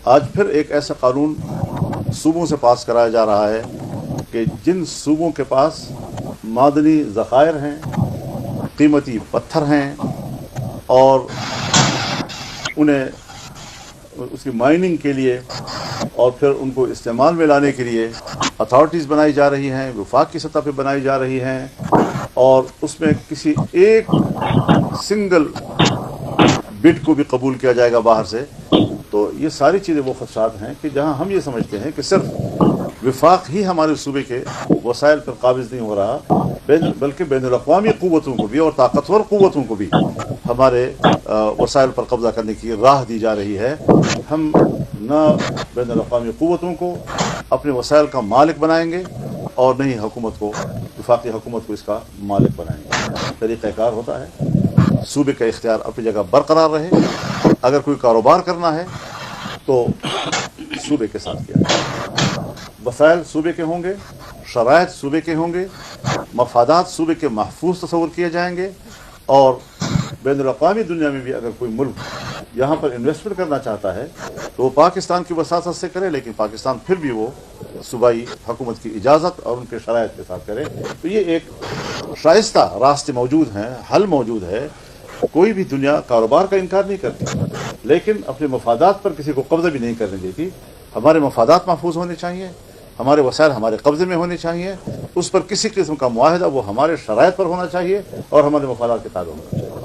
आज फिर एक ऐसा कानून सूबों से पास कराया जा रहा है कि जिन सूबों के पास मादनी ज़खायर हैं, कीमती पत्थर हैं और उन्हें उसकी माइनिंग के लिए और फिर उनको इस्तेमाल में लाने के लिए अथॉरिटीज़ बनाई जा रही हैं, वफाक की सतह पे बनाई जा रही हैं, और उसमें किसी एक सिंगल बिड को भी कबूल किया जाएगा बाहर से। तो ये सारी चीज़ें वो खदशात हैं कि जहां हम ये समझते हैं कि सिर्फ वफाक ही हमारे सूबे के वसाइल पर काबिज नहीं हो रहा, बल्कि बैनुल-अक़वामी क़ुव्वतों को भी और ताकतवर क़ुव्वतों को भी हमारे वसाइल पर कब्ज़ा करने की राह दी जा रही है। हम न बैनुल-अक़वामी क़ुव्वतों को अपने वसाइल का मालिक बनाएंगे और न ही हुकूमत को, वफाकी हुकूमत को इसका मालिक बनाएंगे। तरीक़ाकार होता है सूबे का इख्तियार अपनी जगह बरकरार रहे। अगर कोई कारोबार करना है तो सूबे के साथ किया जाए, वसाइल सूबे के होंगे, शराइत सूबे के होंगे, मफादात सूबे के महफूज तस्वुर किए जाएंगे, और बैनुल-अक़वामी दुनिया में भी अगर कोई मुल्क यहाँ पर इन्वेस्टमेंट करना चाहता है तो वो पाकिस्तान की वसासत से करे, लेकिन पाकिस्तान फिर भी वो सूबाई हुकूमत की इजाज़त और उनके शराइत के साथ करे। तो ये एक शाइस्ता रास्ते मौजूद हैं, हल मौजूद है। कोई भी दुनिया कारोबार का इनकार नहीं करती, लेकिन अपने मफादात पर किसी को कब्ज़ा भी नहीं करने देती। हमारे मफादात महफूज होने चाहिए, हमारे वसाइल हमारे कब्ज़े में होने चाहिए, उस पर किसी किस्म का मुआहदा वो हमारे शराइत पर होना चाहिए और हमारे मफादात के ताबे होना चाहिए।